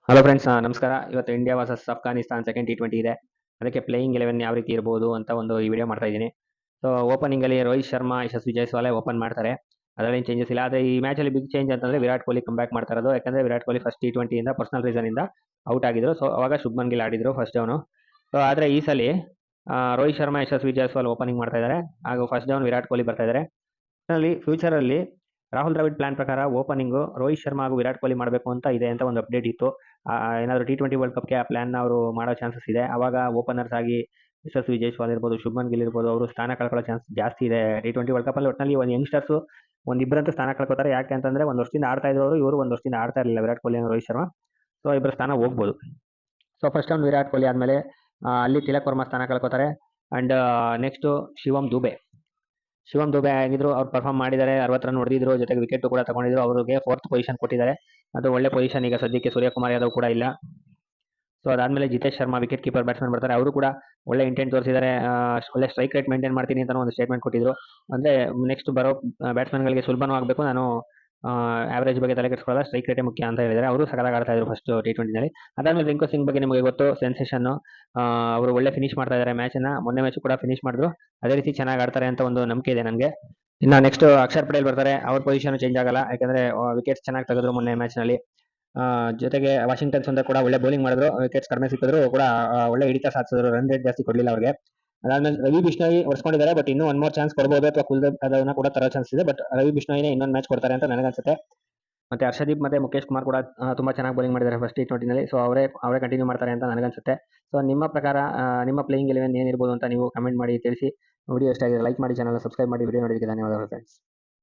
Hello friends, ನಮಸ್ಕಾರ. ಇವತ್ತು India versus Afghanistan second T20 ಇದೆ. ಅದಕ್ಕೆ ಪ್ಲೇಯಿಂಗ್ 11 ಯಾವ ರೀತಿ ಇರ್ಬೋದು ಅಂತ ಒಂದು ಈ ವಿಡಿಯೋ ಮಾಡ್ತಾ ಇದ್ದೀನಿ. ಸೊ ಓಪನಿಂಗಲ್ಲಿ ರೋಹಿತ್ ಶರ್ಮಾ, ಯಶಸ್ವಿ ಜೈಸ್ವಾಲ್ ಓಪನ್ ಮಾಡ್ತಾರೆ. ಅದರಲ್ಲಿ ಚೇಂಜಸ್ ಇಲ್ಲ. ಆದರೆ ಈ ಮ್ಯಾಚಲ್ಲಿ ಬಿಗ್ ಚೇಂಜ್ ಅಂತಂದ್ರೆ ವಿರಾಟ್ ಕೊಹ್ಲಿ ಕಮ್ಬ್ಯಾಕ್ ಮಾಡ್ತಾ ಇರೋದು. ಯಾಕಂದ್ರೆ ವಿರಾಟ್ ಕೊಹ್ಲಿ ಫಸ್ಟ್ T20 ಇಂದ ಪರ್ಸನಲ್ ರೀಸನ್ ಇಂದ ಔಟ್ ಆಗಿದ್ರು. ಸೊ ಅವಾಗ ಶುಭ್ಮನ್ ಗಿಲ್ ಆಡಿದ್ರು ಫಸ್ಟ್ ಡೌನು. ಸೊ ಆದರೆ ಈ ಸಲ ರೋಹಿತ್ ಶರ್ಮಾ, ಯಶಸ್ವಿ ಜೈಸ್ವಾಲ್ ಓಪನಿಂಗ್ ಮಾಡ್ತಾ ಇದ್ದಾರೆ. ಹಾಗೂ ಫಸ್ಟ್ ಡೌನ್ ವಿರಾಟ್ ಕೊಹ್ಲಿ ಬರ್ತಾ ಇದ್ದಾರೆ. ಫ್ಯೂಚರಲ್ಲಿ ರಾಹುಲ್ ದ್ರಾವಿಡ್ ಪ್ಲಾನ್ ಪ್ರಕಾರ ಓಪನಿಂಗು ರೋಹಿತ್ ಶರ್ಮಾ ಹಾಗೂ ವಿರಾಟ್ ಕೊಹ್ಲಿ ಮಾಡಬೇಕು ಅಂತ ಇದೆ ಅಂತ ಒಂದು ಅಪ್ಡೇಟ್ ಇತ್ತು. ಏನಾದರೂ T20 ವರ್ಲ್ಡ್ ಕಪ್ಗೆ ಆ ಪ್ಲಾನ್ ಅವರು ಮಾಡೋ ಚಾನ್ಸಸ್ ಇದೆ. ಅವಾಗ ಓಪನರ್ಸ್ ಆಗಿ ಯಶಸ್ವಿ ಜೈಸ್ವಾಲ್ ಇರ್ಬೋದು, ಶುಭ್ಮನ್ ಗಿಲ್ ಇರ್ಬೋದು, ಅವರು ಸ್ಥಾನ ಕಳ್ಕೊಳ್ಳೋ ಚಾನ್ಸ್ ಜಾಸ್ತಿ ಇದೆ. T20 ವರ್ಲ್ಡ್ ಕಪ್ ಅಲ್ಲಿ ಒಟ್ಟಿನಲ್ಲಿ ಒಂದು ಯಂಗ್ಸ್ಟರ್ಸ್ ಒಂದಿಬ್ಬರಂತೂ ಸ್ಥಾನ ಕಳ್ಕೊತಾರೆ. ಯಾಕೆ ಅಂತಂದ್ರೆ ಒಂದು ವರ್ಷದಿಂದ ಆಡ್ತಾ ಇದ್ರು ಇವರು, ಒಂದು ವರ್ಷದಿಂದ ಆಡ್ತಾ ಇರಲಿಲ್ಲ ವಿರಾಟ್ ಕೊಹ್ಲಿ ಹಾಗೂ ರೋಹಿತ್ ಶರ್ಮಾ. ಸೊ ಇಬ್ಬರು ಸ್ಥಾನ ಹೋಗ್ಬೋದು. So first time Virat Kohli ಆದಮೇಲೆ ಅಲ್ಲಿ ತಿಲಕ್ ವರ್ಮಾ ಸ್ಥಾನ ಕಳ್ಕೊತಾರೆ. ಅಂಡ್ ನೆಕ್ಸ್ಟ್ ಶಿವಮ್ ದುಬೆ ಆಗಿದ್ರು, ಅವ್ರು ಪರ್ಫಾರ್ಮ್ ಮಾಡಿದ್ದಾರೆ. 60 ರನ್ ಹೊಡೆದಿದ್ರು, ಜೊತೆಗೆ ವಿಕೆಟ್ ಕೂಡ ತಗೊಂಡಿದ್ರು. ಅವರಿಗೆ 4th ಪೊಸಿಷನ್ ಕೊಟ್ಟಿದ್ದಾರೆ. ಅದು ಒಳ್ಳೆ ಪೊಸಿಷನ್. ಈಗ ಸದ್ಯಕ್ಕೆ ಸೂರ್ಯಕುಮಾರ್ ಯಾದವ್ ಕೂಡ ಇಲ್ಲ. ಸೊ ಅದಾದ್ಮೇಲೆ Jitesh Sharma wicket keeper batsman ಬರ್ತಾರೆ. ಅವರು ಕೂಡ ಒಳ್ಳೆ ಇಂಟೆಂಟ್ ತೋರಿಸಿದ್ದಾರೆ. ಒಳ್ಳೆ ಸ್ಟ್ರೈಕ್ ರೇಟ್ ಮೇಂಟೈನ್ ಮಾಡ್ತೀನಿ ಅಂತ ಒಂದು ಸ್ಟೇಟ್ಮೆಂಟ್ ಕೊಟ್ಟಿದ್ರು. ಅಂದ್ರೆ ನೆಕ್ಸ್ಟ್ ಬರೋ ಬ್ಯಾಟ್ಸ್ಮನ್ಗಳಿಗೆ ಸುಲಭನೂ ಆಗಬೇಕು, ನಾನು ಆವರೇಜ್ ಬಗ್ಗೆ ತಲೆ ಕೆಡಿಸ್ಕೊಳ್ಳಲ್ಲ, ಸ್ಟ್ರೈಕ್ ರೇಟೇ ಮುಖ್ಯ ಅಂತ ಹೇಳಿದ್ದಾರೆ. ಅವರು ಸಕಲಾಗಿ ಆಡ್ತಾ ಇದ್ರು ಫಸ್ಟ್ T20 ನಲ್ಲಿ. ಅದಾದ್ಮೇಲೆ ರಿಂಕು ಸಿಂಗ್ ಬಗ್ಗೆ ನಿಮಗೆ ಗೊತ್ತು, ಸೆನ್ಸೇಷನ್. ಅವರು ಒಳ್ಳೆ ಫಿನಿಶ್ ಮಾಡ್ತಾ ಇದ್ದಾರೆ ಮ್ಯಾಚನ್ನ. ಮೊನ್ನೆ ಮ್ಯಾಚ್ ಕೂಡ ಫಿನಿಶ್ ಮಾಡಿದ್ರು. ಅದೇ ರೀತಿ ಚೆನ್ನಾಗಿ ಆಡ್ತಾರೆ ಅಂತ ಒಂದು ನಂಬಿಕೆ ಇದೆ ನನಗೆ. ಇನ್ನು ನೆಕ್ಸ್ಟ್ ಅಕ್ಷರ್ ಪಟೇಲ್ ಬರ್ತಾರೆ. ಅವ್ರ ಪೊಸಿಷನ್ ಚೇಂಜ್ ಆಗಲ್ಲ, ಯಾಕಂದ್ರೆ ವಿಕೆಟ್ಸ್ ಚೆನ್ನಾಗಿ ತೆಗೆದ್ರು ಮೊನ್ನೆ ಮ್ಯಾಚ್ ನಲ್ಲಿ. ಜೊತೆಗೆ ವಾಷಿಂಗ್ಟನ್ ಸುಂದರ್ ಕೂಡ ಒಳ್ಳೆ ಬೌಲಿಂಗ್ ಮಾಡಿದ್ರು. ವಿಕೆಟ್ಸ್ ಕಡಿಮೆ ಸಿಕ್ಕಿದ್ರು ಕೂಡ ಒಳ್ಳೆ ಹಿಡಿತ ಸಾಧಿಸಿದ್ರು. ರನ್ ರೇಟ್ ಜಾಸ್ತಿ ಕೊಡಲಿಲ್ಲ ಅವ್ರಿಗೆ. ಅದಾದ್ಮೇಲೆ ರವಿ ಬಿಷ್ಣೋಯಿ ಹೊಡ್ಸ್ಕೊಂಡಿದ್ದಾರೆ. ಬಟ್ ಇನ್ನೂ ಒನ್ ಮೋರ್ ಚಾನ್ಸ್ ಕೊಡಬಹುದು, ಅಥವಾ ಕುಲ್ದೀಪ್ ಯಾದವ್ನ ಕೂಡ ತರೋ ಚಾನ್ಸ್ ಇದೆ. ಬಟ್ ರವಿ ಬಿಷ್ಣೋಯಿನೇ ಇನ್ನೊಂದು ಮ್ಯಾಚ್ ಕೊಡ್ತಾರೆ ಅಂತ ನನಗನ್ಸುತ್ತೆ. ಮತ್ತೆ ಹರ್ಷದೀಪ್ ಮತ್ತೆ ಮುಖೇಶ್ ಕುಮಾರ್ ಕೂಡ ತುಂಬಾ ಚೆನ್ನಾಗಿ ಬೌಲಿಂಗ್ ಮಾಡಿದ್ದಾರೆ ಫಸ್ಟ್ T20 ನಲ್ಲಿ. ಸೊ ಅವರೇ ಕಂಟಿನ್ಯೂ ಮಾಡ್ತಾರೆ ಅಂತ ನನಗನ್ಸುತ್ತೆ. ಸೊ ನಿಮ್ಮ ಪ್ರಕಾರ ನಿಮ್ಮ ಪ್ಲೇಯಿಂಗ್ 11 ಏನಿರ್ಬೋದು ಅಂತ ನೀವು ಕಮೆಂಟ್ ಮಾಡಿ ತಿಳಿಸಿ. ವಿಡಿಯೋ ಇಷ್ಟ ಆಗಿದೆ ಲೈಕ್ ಮಾಡಿ, ಚಾನಲ್ ಸಬ್ಸ್ಕ್ರೈಬ್ ಮಾಡಿ. ವಿಡಿಯೋ ನೋಡೋದಕ್ಕೆ ಧನ್ಯವಾದಗಳು ಫ್ರೆಂಡ್ಸ್.